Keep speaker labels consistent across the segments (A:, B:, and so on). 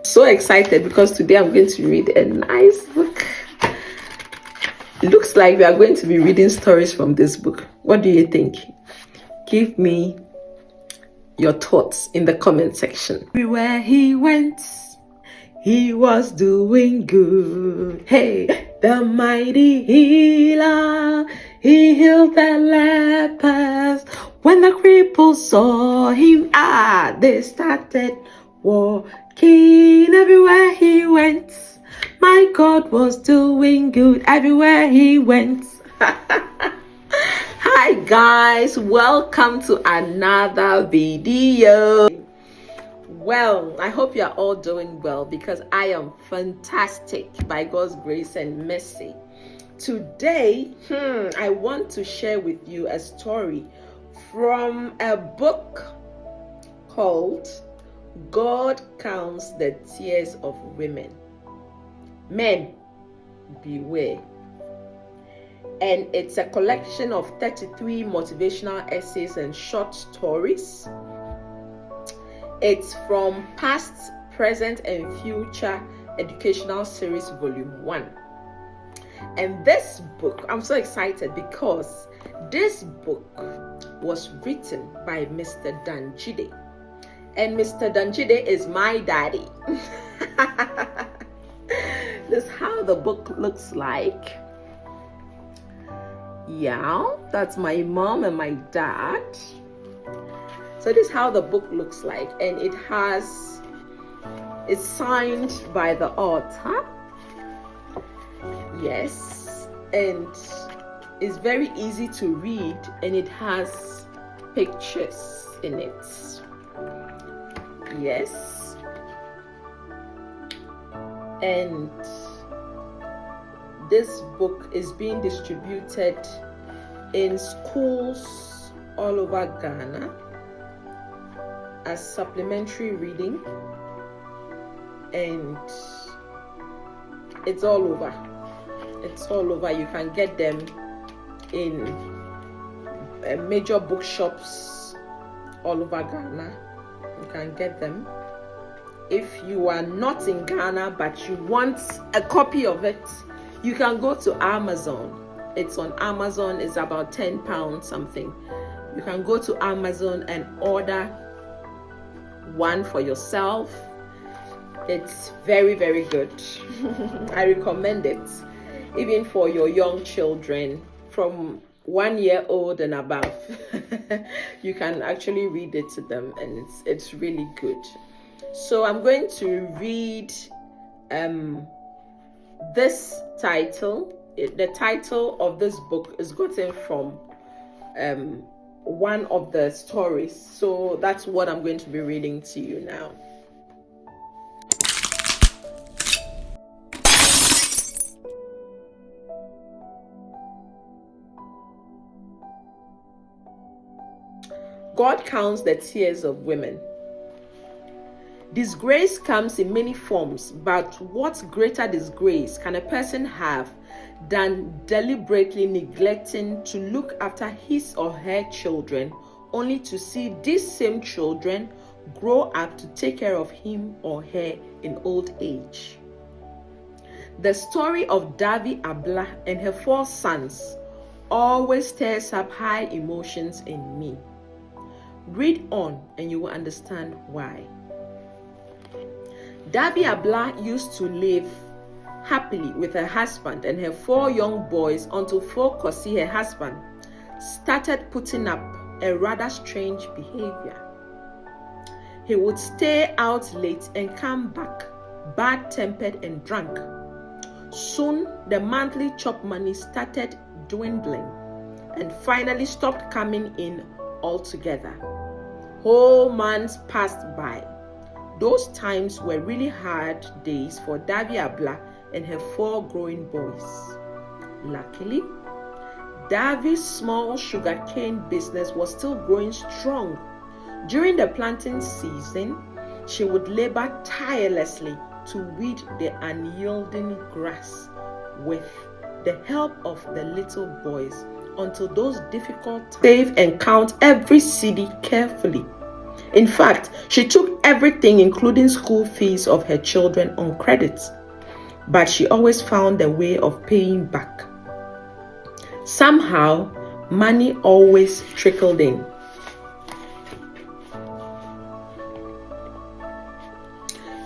A: So excited because today I'm going to read a nice book. Looks like we are going to be reading stories from this book. What do you think? Give me your thoughts in the comment section. Everywhere he went, he was doing good. Hey, the mighty healer, he healed the lepers. When the cripples saw him, they started walking. Everywhere he went, my God was doing good. Everywhere he went. Hi guys, welcome to another video. Well, I hope you are all doing well because I am fantastic by God's grace and mercy. Today, I want to share with you a story from a book called God Counts the Tears of Women. Men, beware. And it's a collection of 33 motivational essays and short stories. It's from Past, Present, and Future Educational Series Volume 1. And this book, I'm so excited because this book was written by Mr. Dan-Dzide. And Mr. Dan-Dzide is my daddy. This is how the book looks like. Yeah, that's my mom and my dad. So this is how the book looks like, and it's signed by the author. Yes, and it's very easy to read, and it has pictures in it. Yes, and this book is being distributed in schools all over Ghana as supplementary reading, and it's all over. It's all over. You can get them in major bookshops all over Ghana. You can get them. If you are not in Ghana but you want a copy of it, you can go to Amazon. It's on Amazon. It's about £10 something. You can go to Amazon and order one for yourself. It's very, very good. I recommend it, even for your young children from 1 year old and above. You can actually read it to them, and it's really good. So I'm going to read this title. The title of this book is gotten from one of the stories. So that's what I'm going to be reading to you now. God counts the tears of women. Disgrace comes in many forms, but what greater disgrace can a person have than deliberately neglecting to look after his or her children, only to see these same children grow up to take care of him or her in old age? The story of Davi Abla and her 4 sons always stirs up high emotions in me. Read on and you will understand why. Davi Abla used to live happily with her husband and her 4 young boys until Fokosi, her husband, started putting up a rather strange behavior. He would stay out late and come back bad-tempered and drunk. Soon the monthly chop money started dwindling and finally stopped coming in altogether. Whole months passed by. Those times were really hard days for Davi Abla and her 4 growing boys. Luckily, Davi's small sugarcane business was still growing strong. During the planting season, she would labor tirelessly to weed the unyielding grass with the help of the little boys until those difficult times. Save and count every cedi carefully. In fact, she took everything, including school fees of her children, on credit. But she always found a way of paying back. Somehow, money always trickled in.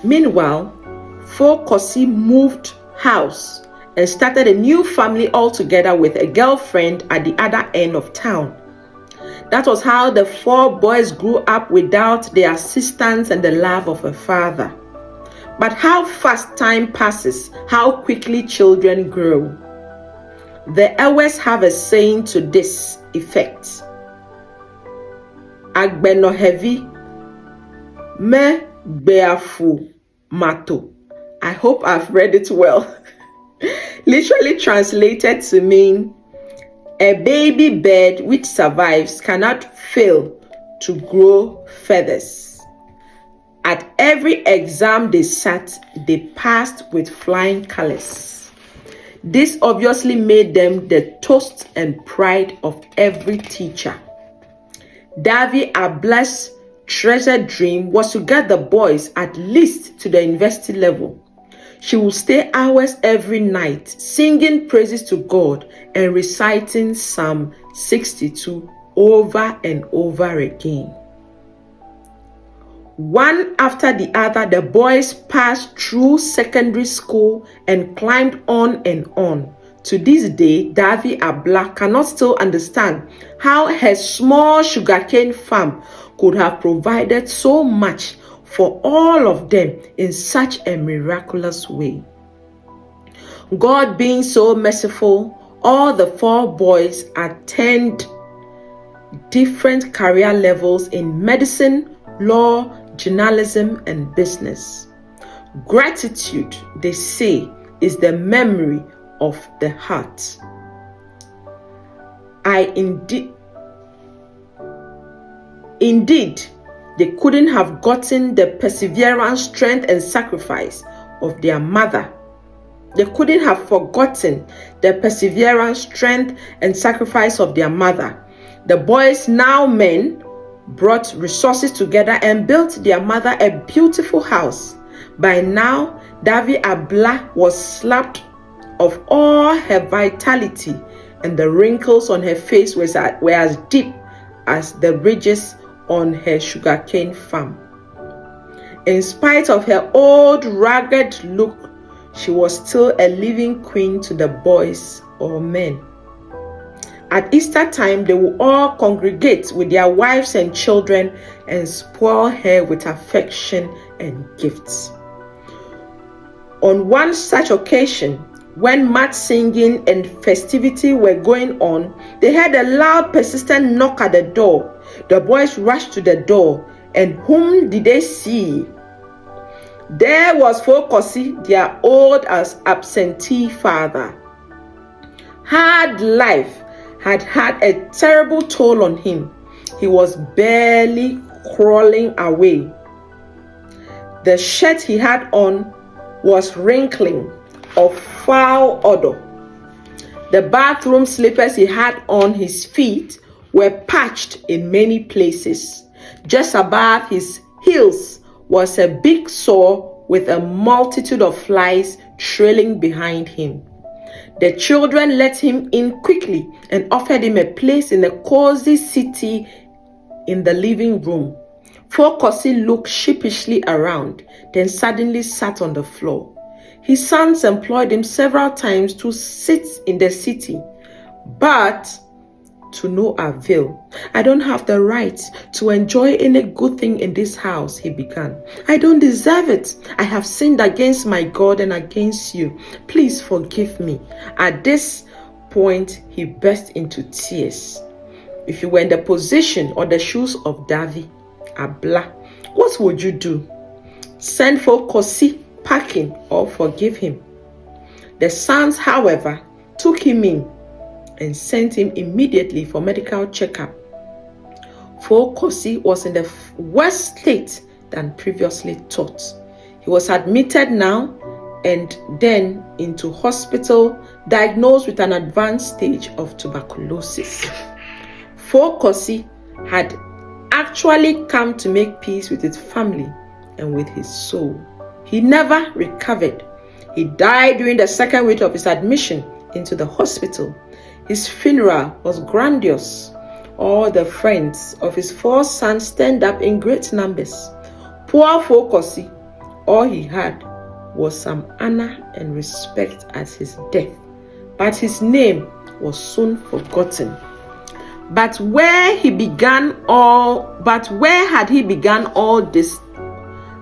A: Meanwhile, Fokosi moved house and started a new family altogether with a girlfriend at the other end of town. That was how the 4 boys grew up without the assistance and the love of a father. But how fast time passes, how quickly children grow. The Ewes have a saying to this effect: Agbeno heavy, me beafu mato. I hope I've read it well. Literally translated to mean, a baby bird which survives cannot fail to grow feathers. At every exam they sat, they passed with flying colors. This obviously made them the toast and pride of every teacher. Davy Abla's treasured dream was to get the boys at least to the university level. She would stay hours every night singing praises to God and reciting Psalm 62 over and over again. One after the other, the boys passed through secondary school and climbed on and on. To this day, Davy Abla cannot still understand how her small sugarcane farm could have provided so much for all of them in such a miraculous way. God being so merciful, all the 4 boys attained different career levels in medicine, law, journalism, and business. Gratitude, they say, is the memory of the heart. Indeed, they couldn't have gotten the perseverance, strength, and sacrifice of their mother. They couldn't have forgotten the perseverance, strength, and sacrifice of their mother. The boys, now men, brought resources together and built their mother a beautiful house. By now, Davy Abla was slapped of all her vitality, and the wrinkles on her face were as deep as the ridges on her sugarcane farm. In spite of her old ragged look, she was still a living queen to the boys or men. At Easter time, they would all congregate with their wives and children and spoil her with affection and gifts. On one such occasion, when much singing and festivity were going on, they heard a loud, persistent knock at the door. The boys rushed to the door, and whom did they see? There was Fokosi, their old as absentee father. Hard life had had a terrible toll on him. He was barely crawling away. The shirt he had on was wrinkling of foul odor. The bathroom slippers he had on his feet were patched in many places. Just above his heels was a big sore with a multitude of flies trailing behind him. The children let him in quickly and offered him a place in a cozy settee in the living room. Fokosi looked sheepishly around, then suddenly sat on the floor. His sons employed him several times to sit in the settee, but to no avail. I don't have the right to enjoy any good thing in this house, he began. I don't deserve it. I have sinned against my God and against you. Please forgive me. At this point, he burst into tears. If you were in the position or the shoes of Davy Abla, what would you do? Send for Kosi packing or forgive him? The sons, however, took him in and sent him immediately for medical checkup. Fokosi was in the worse state than previously thought. He was admitted now and then into hospital, diagnosed with an advanced stage of tuberculosis. Fokosi had actually come to make peace with his family and with his soul. He never recovered. He died during the second week of his admission into the hospital. His funeral was grandiose. All the friends of his 4 sons turned up in great numbers. Poor Fokosi, all he had was some honor and respect at his death, but his name was soon forgotten. But where had he begun all this?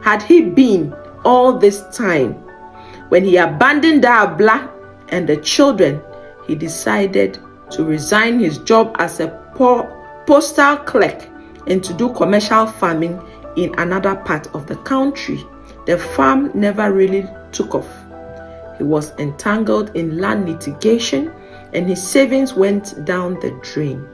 A: Had he been all this time? When he abandoned Abla and the children, he decided to resign his job as a postal clerk and to do commercial farming in another part of the country. The farm never really took off. He was entangled in land litigation and his savings went down the drain.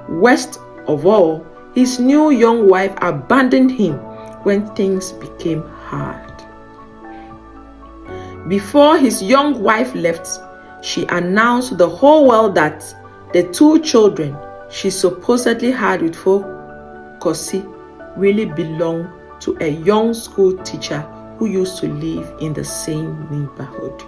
A: Worst of all, his new young wife abandoned him when things became hard. Before his young wife left, she announced to the whole world that the 2 children she supposedly had with Fokosi really belonged to a young school teacher who used to live in the same neighborhood.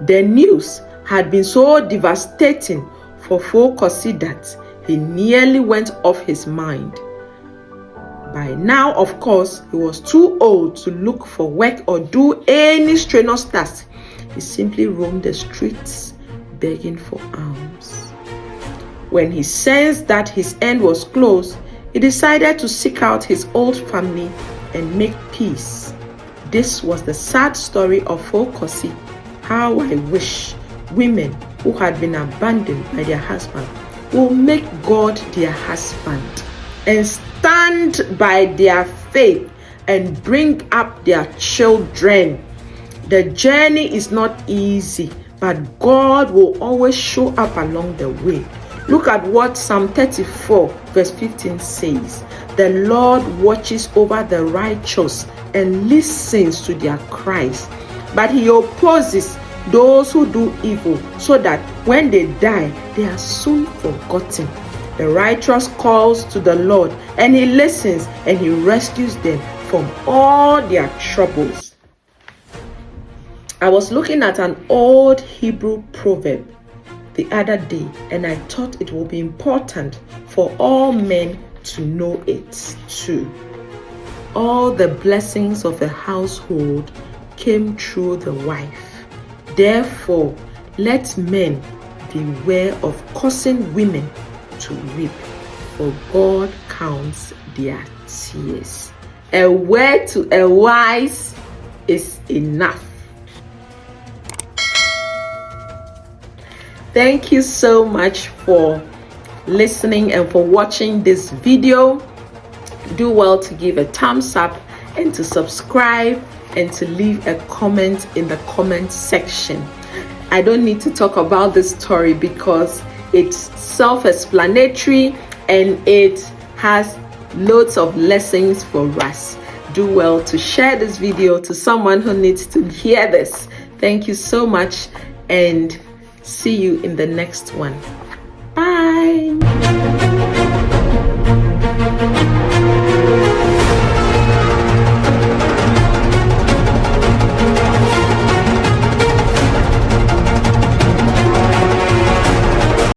A: The news had been so devastating for Fokosi that he nearly went off his mind. By now, of course, he was too old to look for work or do any strenuous task. He simply roamed the streets begging for alms. When he sensed that his end was close, he decided to seek out his old family and make peace. This was the sad story of Fokosi. How I wish women who had been abandoned by their husband will make God their husband and stand by their faith and bring up their children. The journey is not easy, but God will always show up along the way. Look at what Psalm 34 verse 15 says. The Lord watches over the righteous and listens to their cries, but he opposes those who do evil, so that when they die, they are soon forgotten. The righteous calls to the Lord, and he listens and he rescues them from all their troubles. I was looking at an old Hebrew proverb the other day, and I thought it would be important for all men to know it too. All the blessings of the household came through the wife. Therefore, let men beware of causing women to weep, for God counts their tears. A word to a wise is enough. Thank you so much for listening and for watching this video. Do well to give a thumbs up and to subscribe and to leave a comment in the comment section. I don't need to talk about this story because it's self-explanatory and it has loads of lessons for us. Do well to share this video to someone who needs to hear this. Thank you so much and see you in the next one. Bye.